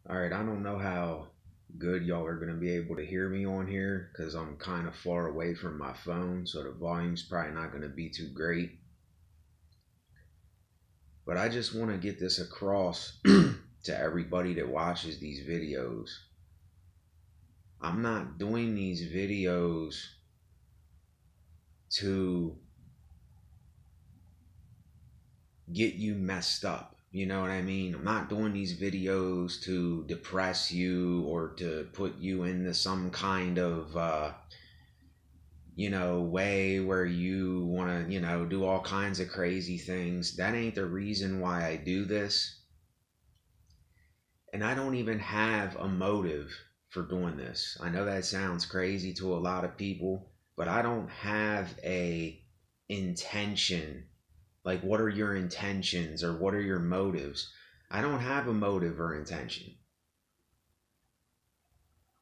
All right, I don't know how good y'all are going to be able to hear me on here because I'm kind of far away from my phone, so the volume's probably not going to be too great. But I just want to get this across to everybody that watches these videos. I'm not doing these videos to get you messed up. You know what I mean? I'm not doing these videos to depress you or to put you into some kind of way where you want to, do all kinds of crazy things. That ain't the reason why I do this. And I don't even have a motive for doing this. I know that sounds crazy to a lot of people, but I don't have a intention. Like, what are your intentions or what are your motives? I don't have a motive or intention.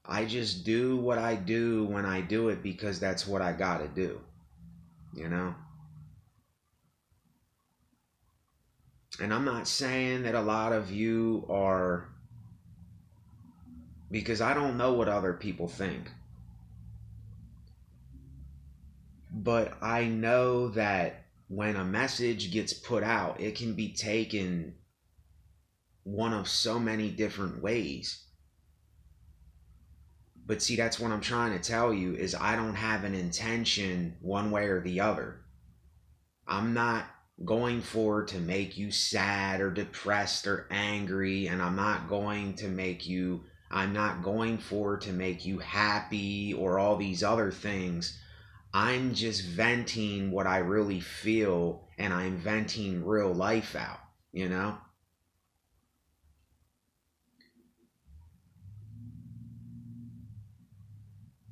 I just do what I do when I do it because that's what I gotta do, you know? And I'm not saying that a lot of you are, because I don't know what other people think. But I know that when a message gets put out, it can be taken one of so many different ways. But see, that's what I'm trying to tell you is I don't have an intention one way or the other. I'm not going for to make you sad or depressed or angry, and I'm not going for to make you happy or all these other things. I'm just venting what I really feel, and I'm venting real life out, you know?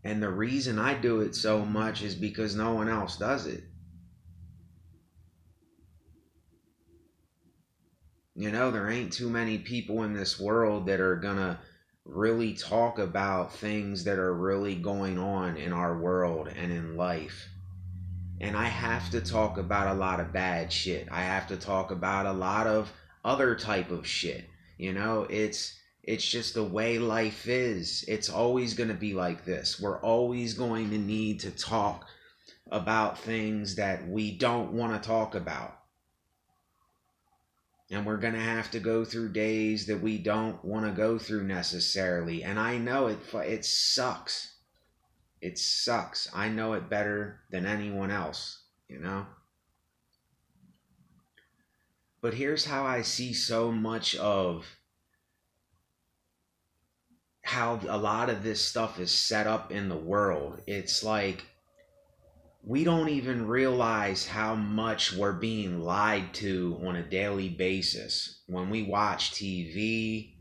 And the reason I do it so much is because no one else does it. There ain't too many people in this world that are gonna really talk about things that are really going on in our world and in life. And I have to talk about a lot of bad shit. I have to talk about a lot of other type of shit. It's just the way life is. It's always going to be like this. We're always going to need to talk about things that we don't want to talk about. And we're going to have to go through days that we don't want to go through necessarily. And I know it sucks. It sucks. I know it better than anyone else. But here's how I see so much of how a lot of this stuff is set up in the world. It's like we don't even realize how much we're being lied to on a daily basis when we watch TV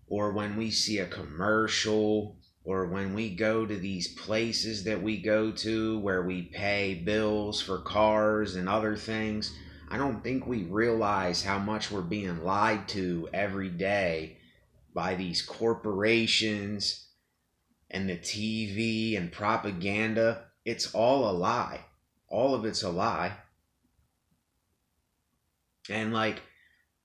or when we see a commercial or when we go to these places that we go to where we pay bills for cars and other things. I don't think we realize how much we're being lied to every day by these corporations and the TV and propaganda. It's all a lie. All of it's a lie. And like,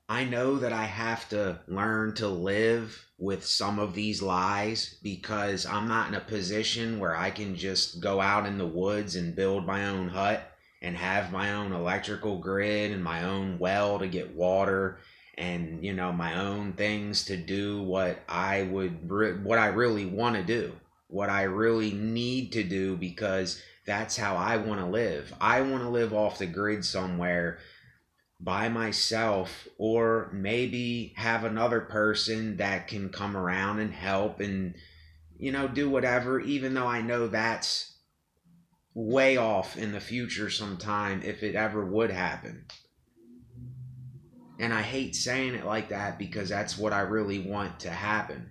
I know that I have to learn to live with some of these lies because I'm not in a position where I can just go out in the woods and build my own hut and have my own electrical grid and my own well to get water and my own things to do what I really want to do, what I really need to do, because that's how I want to live. I want to live off the grid somewhere by myself, or maybe have another person that can come around and help and do whatever, even though I know that's way off in the future sometime if it ever would happen. And I hate saying it like that because that's what I really want to happen.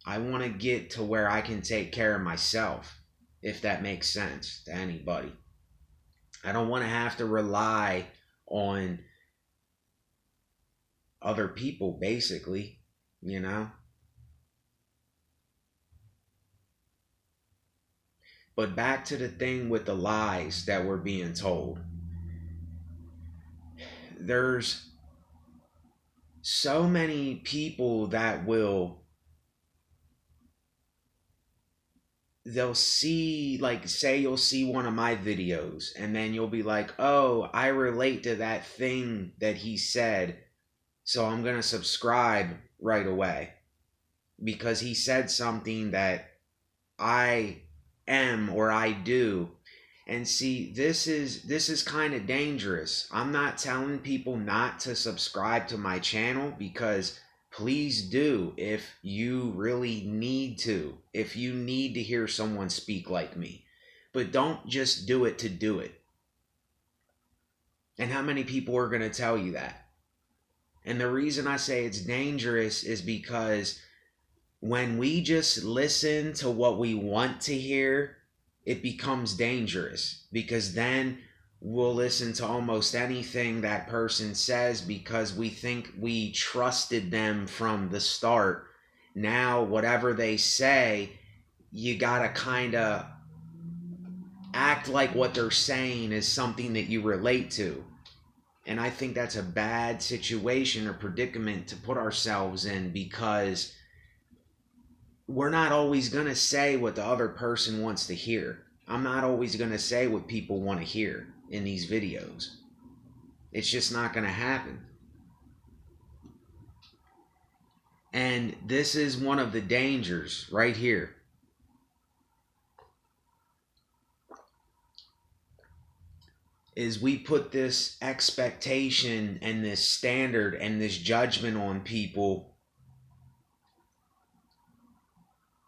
I want to get to where I can take care of myself, if that makes sense to anybody. I don't want to have to rely on other people, basically, you know? But back to the thing with the lies that we're being told. There's so many people that they'll see, like, say you'll see one of my videos and then you'll be like, oh, I relate to that thing that he said, so I'm going to subscribe right away because he said something that I am or I do. And see, this is kind of dangerous. I'm not telling people not to subscribe to my channel, because please do if you really need to. If you need to hear someone speak like me. But don't just do it to do it. And how many people are going to tell you that? And the reason I say it's dangerous is because when we just listen to what we want to hear, it becomes dangerous, because then we'll listen to almost anything that person says because we think we trusted them from the start. Now, whatever they say, you gotta kind of act like what they're saying is something that you relate to. And I think that's a bad situation or predicament to put ourselves in, because we're not always going to say what the other person wants to hear. I'm not always going to say what people want to hear in these videos. It's just not going to happen. And this is one of the dangers right here. Is we put this expectation and this standard and this judgment on people,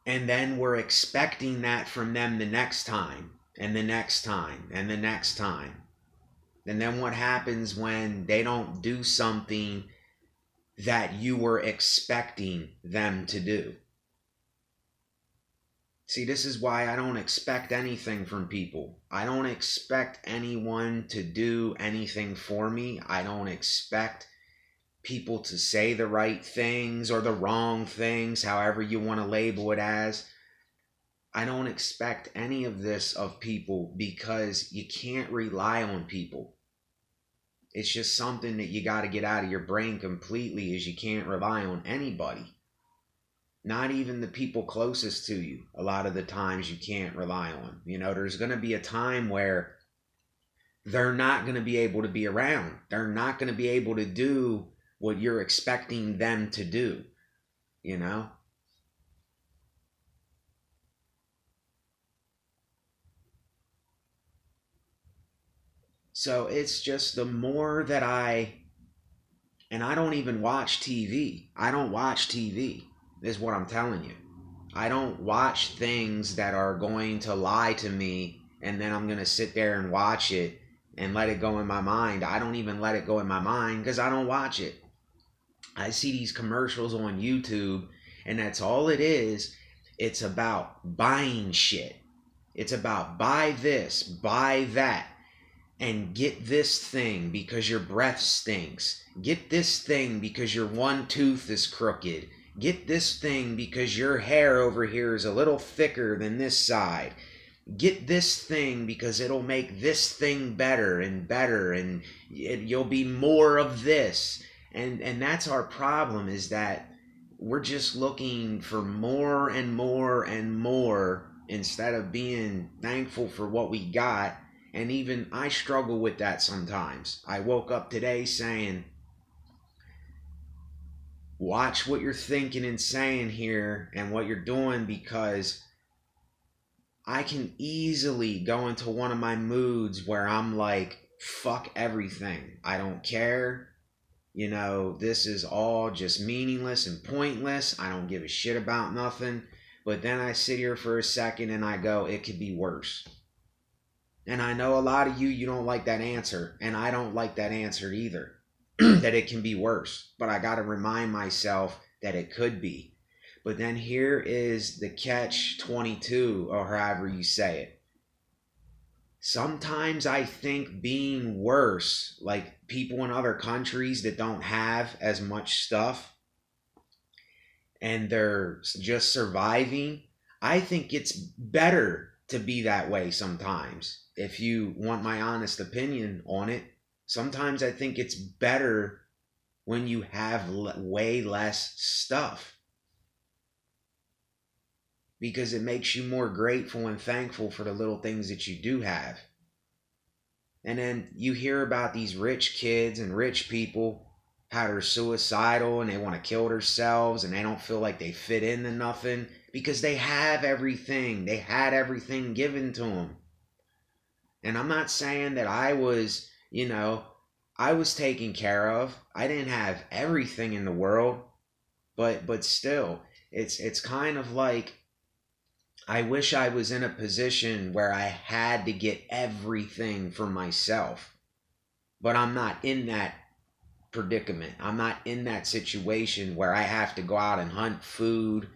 and then we're expecting that from them the next time, and the next time, and the next time. And then what happens when they don't do something that you were expecting them to do? See, this is why I don't expect anything from people. I don't expect anyone to do anything for me. I don't expect people to say the right things or the wrong things, however you want to label it as. I don't expect any of this of people, because you can't rely on people. It's just something that you got to get out of your brain completely, is you can't rely on anybody. Not even the people closest to you. A lot of the times you can't rely on. You know, there's going to be a time where they're not going to be able to be around. They're not going to be able to do what you're expecting them to do, you know? So it's just the more that and I don't even watch TV. I don't watch TV, is what I'm telling you. I don't watch things that are going to lie to me, and then I'm going to sit there and watch it and let it go in my mind. I don't even let it go in my mind because I don't watch it. I see these commercials on YouTube, and that's all it is. It's about buying shit. It's about buy this, buy that, and get this thing because your breath stinks. Get this thing because your one tooth is crooked. Get this thing because your hair over here is a little thicker than this side. Get this thing because it'll make this thing better, and you'll be more of this. And that's our problem, is that we're just looking for more and more and more instead of being thankful for what we got. And even I struggle with that sometimes. I woke up today saying, watch what you're thinking and saying here and what you're doing, because I can easily go into one of my moods where I'm like, fuck everything. I don't care. You know, this is all just meaningless and pointless. I don't give a shit about nothing. But then I sit here for a second and I go, it could be worse. And I know a lot of you don't like that answer. And I don't like that answer either. That it can be worse. But I got to remind myself that it could be. But then here is the catch 22, or however you say it. Sometimes I think being worse, like people in other countries that don't have as much stuff and they're just surviving, I think it's better to be that way sometimes. If you want my honest opinion on it, sometimes I think it's better when you have way less stuff. Because it makes you more grateful and thankful for the little things that you do have. And then you hear about these rich kids and rich people how they're suicidal and they want to kill themselves and they don't feel like they fit into nothing because they have everything. They had everything given to them. And I'm not saying that I was, I was taken care of. I didn't have everything in the world, but still, it's kind of like I wish I was in a position where I had to get everything for myself. But I'm not in that predicament. I'm not in that situation where I have to go out and hunt food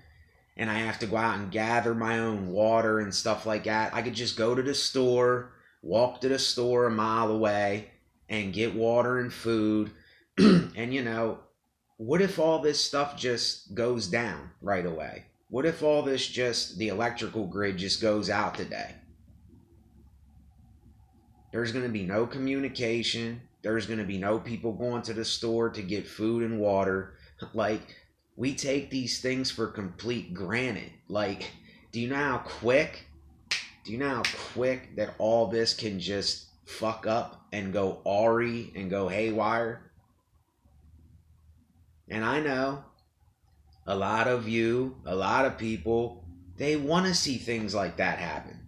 and I have to go out and gather my own water and stuff like that. I could just go to the store, walk to the store a mile away and get water and food. And what if all this stuff just goes down right away? What if all this the electrical grid just goes out today? There's going to be no communication. There's going to be no people going to the store to get food and water. Like, we take these things for complete granted. Like, do you know how quick that all this can just fuck up and go awry and go haywire? And I know a lot of people, they want to see things like that happen.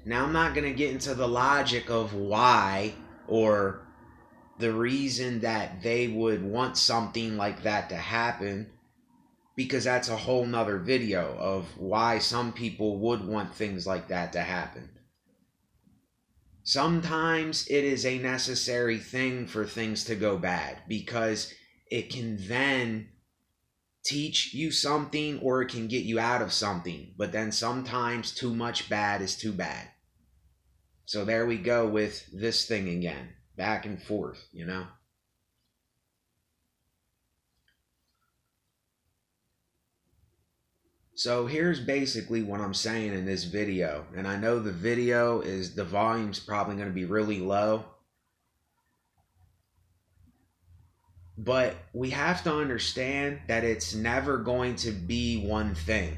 Now, I'm not going to get into the logic of why or the reason that they would want something like that to happen, because that's a whole nother video of why some people would want things like that to happen. Sometimes it is a necessary thing for things to go bad because it can then teach you something or it can get you out of something. But then sometimes too much bad is too bad. So there we go with this thing again, back and forth, So here's basically what I'm saying in this video. And I know the volume's probably going to be really low. But we have to understand that it's never going to be one thing.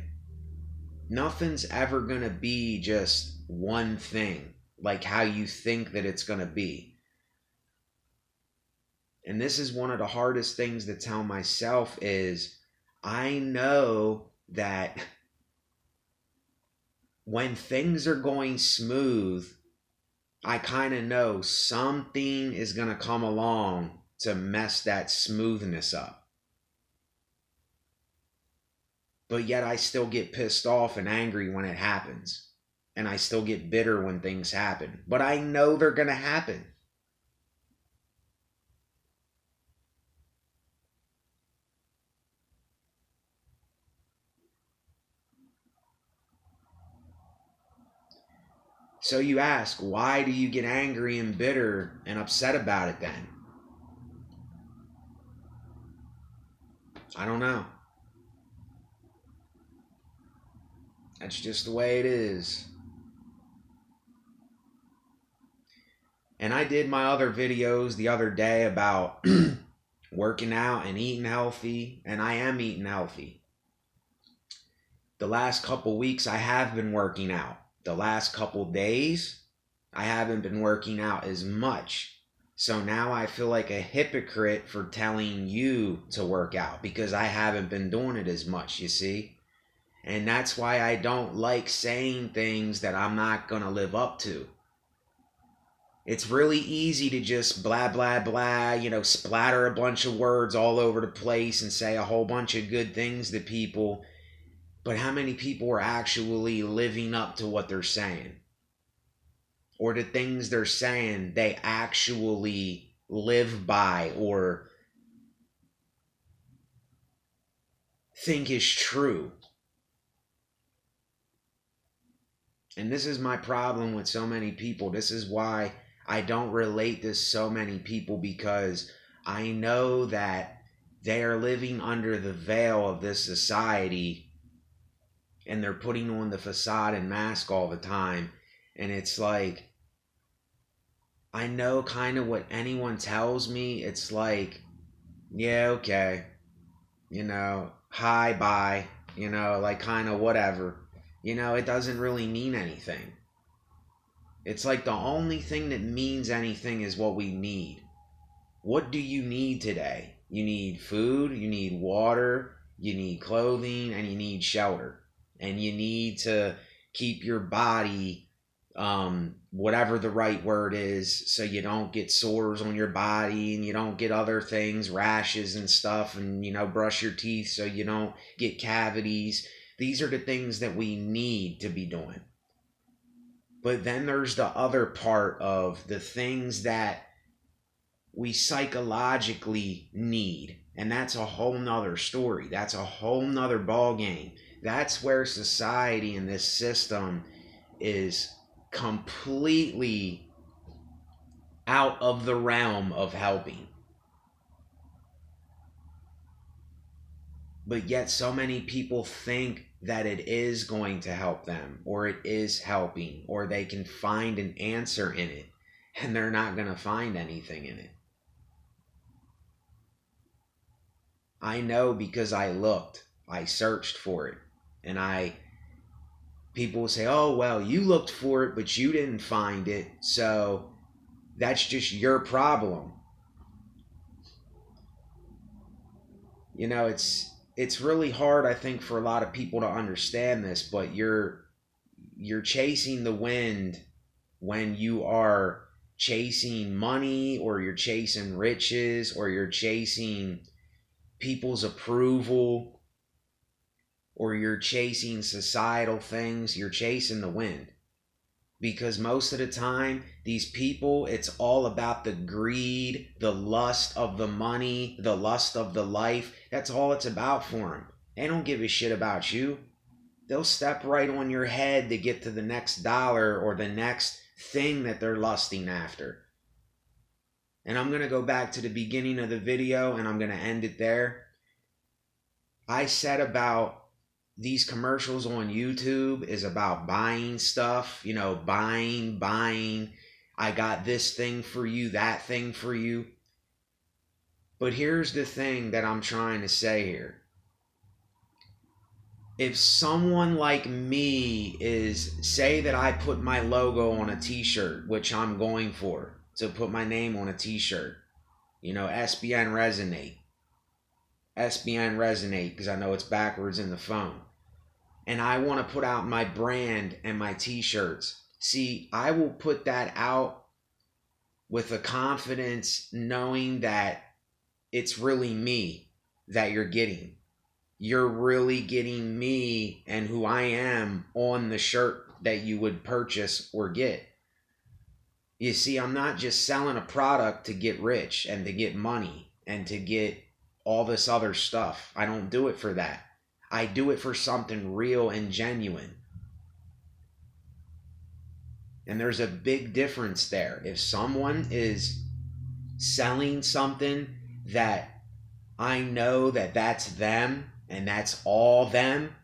Nothing's ever going to be just one thing, like how you think that it's going to be. And this is one of the hardest things to tell myself is I know that when things are going smooth, I kind of know something is going to come along to mess that smoothness up. But yet I still get pissed off and angry when it happens. And I still get bitter when things happen. But I know they're going to happen. So you ask, why do you get angry and bitter and upset about it then? I don't know. That's just the way it is. And I did my other videos the other day about working out and eating healthy, and I am eating healthy. The last couple weeks I have been working out. The last couple days I haven't been working out as much. So now I feel like a hypocrite for telling you to work out because I haven't been doing it as much, you see? And that's why I don't like saying things that I'm not going to live up to. It's really easy to just blah, blah, blah, splatter a bunch of words all over the place and say a whole bunch of good things to people. But how many people are actually living up to what they're saying? Or the things they're saying they actually live by or think is true? And this is my problem with so many people. This is why I don't relate to so many people, because I know that they are living under the veil of this society and they're putting on the facade and mask all the time. And it's like, I know kind of what anyone tells me. It's like, yeah, okay, hi, bye, like kind of whatever. It doesn't really mean anything. It's like the only thing that means anything is what we need. What do you need today? You need food, you need water, you need clothing, and you need shelter. And you need to keep your body, whatever the right word is, so you don't get sores on your body and you don't get other things, rashes and stuff, and, brush your teeth so you don't get cavities. These are the things that we need to be doing. But then there's the other part of the things that we psychologically need. And that's a whole nother story. That's a whole nother ball game. That's where society and this system is completely out of the realm of helping. But yet so many people think that it is going to help them, or it is helping, or they can find an answer in it, and they're not going to find anything in it. I know because I looked, I searched for it, and people will say, oh, well, you looked for it, but you didn't find it, so that's just your problem. It's really hard, I think, for a lot of people to understand this, but you're chasing the wind when you are chasing money, or you're chasing riches, or you're chasing people's approval, or you're chasing societal things. You're chasing the wind. Because most of the time, these people, it's all about the greed, the lust of the money, the lust of the life. That's all it's about for them. They don't give a shit about you. They'll step right on your head to get to the next dollar or the next thing that they're lusting after. And I'm going to go back to the beginning of the video, and I'm going to end it there. I said about these commercials on YouTube is about buying stuff, buying. I got this thing for you, that thing for you. But here's the thing that I'm trying to say here. If someone like me say that I put my logo on a t-shirt, which I'm going for, to put my name on a t-shirt, SBN Resonate. SBN Resonate, because I know it's backwards in the phone. And I want to put out my brand and my t-shirts. See, I will put that out with a confidence, knowing that it's really me that you're getting. You're really getting me and who I am on the shirt that you would purchase or get. You see, I'm not just selling a product to get rich and to get money and to get all this other stuff. I don't do it for that. I do it for something real and genuine. And there's a big difference there. If someone is selling something that I know that that's them and that's all them,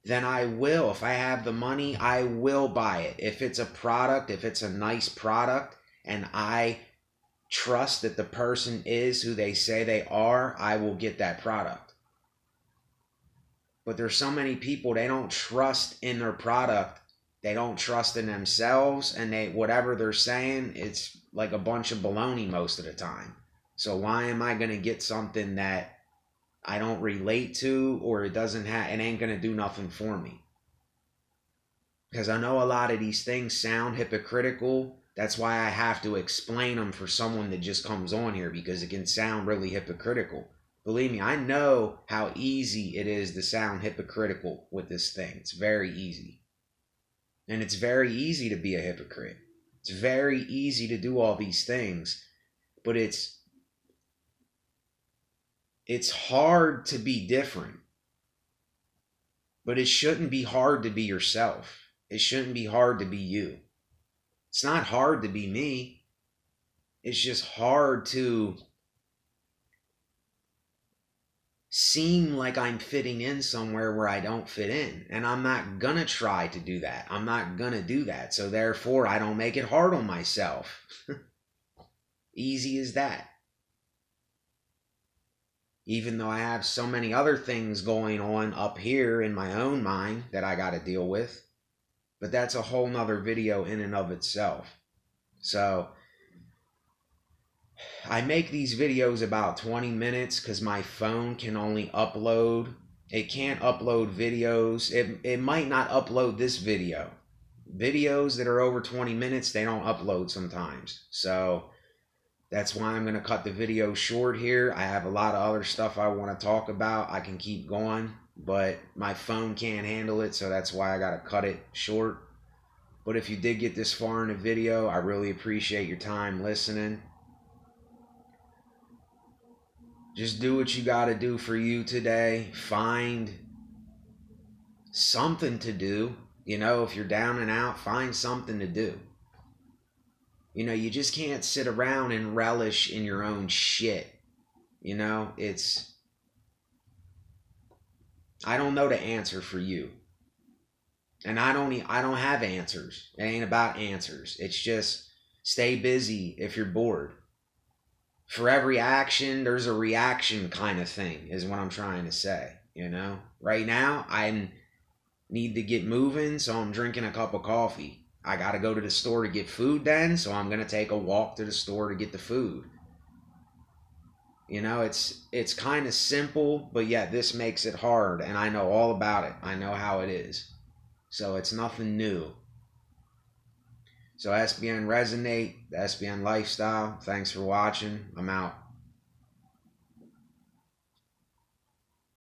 then I will. If I have the money, I will buy it. If it's a product, if it's a nice product, and I trust that the person is who they say they are, I will get that product. But there's so many people, they don't trust in their product. They don't trust in themselves, and whatever they're saying, it's like a bunch of baloney most of the time. So why am I going to get something that I don't relate to, or it ain't going to do nothing for me? Because I know a lot of these things sound hypocritical. That's why I have to explain them for someone that just comes on here, because it can sound really hypocritical. Believe me, I know how easy it is to sound hypocritical with this thing. It's very easy. And it's very easy to be a hypocrite. It's very easy to do all these things. But it's hard to be different. But it shouldn't be hard to be yourself. It shouldn't be hard to be you. It's not hard to be me. It's just hard to seem like I'm fitting in somewhere where I don't fit in. And I'm not gonna try to do that. I'm not gonna do that. So therefore, I don't make it hard on myself. Easy as that. Even though I have so many other things going on up here in my own mind that I got to deal with. But that's a whole nother video in and of itself. So I make these videos about 20 minutes because my phone can only upload. It can't upload videos. It might not upload this video. Videos that are over 20 minutes, they don't upload sometimes. So that's why I'm going to cut the video short here. I have a lot of other stuff I want to talk about. I can keep going, but my phone can't handle it, so that's why I got to cut it short. But if you did get this far in the video, I really appreciate your time listening. Just do what you got to do for you today. Find something to do. You know, if you're down and out, find something to do. You know, you just can't sit around and relish in your own shit. You know, I don't know the answer for you. And I don't have answers. It ain't about answers. It's just stay busy if you're bored. For every action, there's a reaction kind of thing, is what I'm trying to say. You know, right now, I need to get moving, so I'm drinking a cup of coffee. I got to go to the store to get food then, so I'm going to take a walk to the store to get the food. You know, it's kind of simple, but yet this makes it hard, and I know all about it. I know how it is. So it's nothing new. So SBN Resonate, the SBN Lifestyle. Thanks for watching. I'm out.